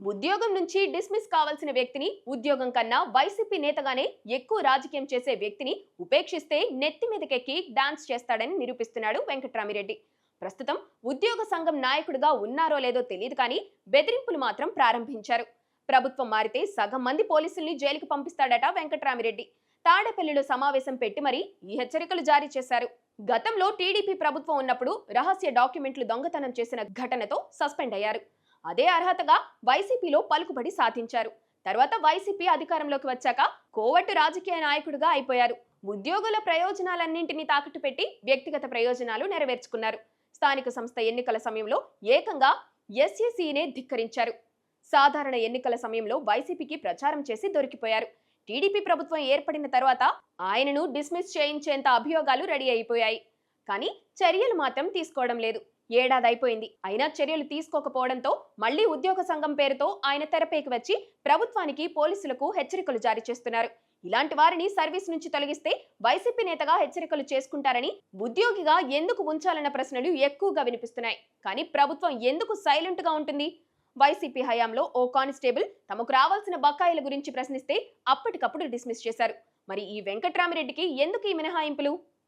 ఉద్యోగం నుంచి డిస్మిస్ కావాల్సిన వ్యక్తిని ఉద్యోగం కన్నా వైసీపీ నేతగానే ఎక్కువ రాజకీయం చేసే వ్యక్తిని ఉపేక్షిస్తే నెత్తి మీదకెక్కి డాన్స్ చేస్తాడని నిరూపిస్తున్నాడు వెంకట్రామిరెడ్డి. ప్రస్తుతం ఉద్యోగ సంఘం నాయకుడిగా ఉన్నారో లేదో తెలియదు కానీ బెదిరింపులు మాత్రం ప్రారంభించారు. ప్రభుత్వం మారితే సగం మంది పోలీసుల్ని జైలుకు పంపిస్తాడట వెంకట్రామిరెడ్డి. తాడేపల్లిలో సమావేశం పెట్టి మరీ ఈ హెచ్చరికలు జారీ చేశారు. గతంలో టీడీపీ ప్రభుత్వం ఉన్నప్పుడు రహస్య డాక్యుమెంట్లు దొంగతనం చేసిన ఘటనతో సస్పెండ్ అయ్యారు. అదే అర్హతగా వైసీపీలో పలుకుబడి సాధించారు. తర్వాత వైసీపీ అధికారంలోకి వచ్చాక కోవట్టు రాజకీయ నాయకుడిగా అయిపోయారు. ఉద్యోగుల ప్రయోజనాలన్నింటినీ తాకట్టు పెట్టి వ్యక్తిగత ప్రయోజనాలు నెరవేర్చుకున్నారు. స్థానిక సంస్థ ఎన్నికల సమయంలో ఏకంగా ఎస్ఈసీనే ధిక్కరించారు. సాధారణ ఎన్నికల సమయంలో వైసీపీకి ప్రచారం చేసి దొరికిపోయారు. టీడీపీ ప్రభుత్వం ఏర్పడిన తర్వాత ఆయనను డిస్మిస్ చేయించేంత అభియోగాలు రెడీ అయిపోయాయి. కానీ చర్యలు మాత్రం తీసుకోవడం లేదు. ఏడాది అయిపోయింది, అయినా చర్యలు తీసుకోకపోవడంతో మళ్లీ ఉద్యోగ సంఘం పేరుతో ఆయన తెరపైకి వచ్చి ప్రభుత్వానికి పోలీసులకు హెచ్చరికలు జారీ చేస్తున్నారు. ఇలాంటి వారిని సర్వీస్ నుంచి తొలగిస్తే వైసీపీ నేతగా హెచ్చరికలు చేసుకుంటారని, ఉద్యోగిగా ఎందుకు ఉంచాలన్న ప్రశ్నలు ఎక్కువగా వినిపిస్తున్నాయి. కానీ ప్రభుత్వం ఎందుకు సైలెంట్ గా ఉంటుంది? వైసీపీ హయాంలో ఓ కానిస్టేబుల్ తమకు రావాల్సిన బకాయిల గురించి ప్రశ్నిస్తే అప్పటికప్పుడు డిస్మిస్ చేశారు. మరి ఈ వెంకట్రామిరెడ్డికి ఎందుకు ఈ మినహాయింపులు?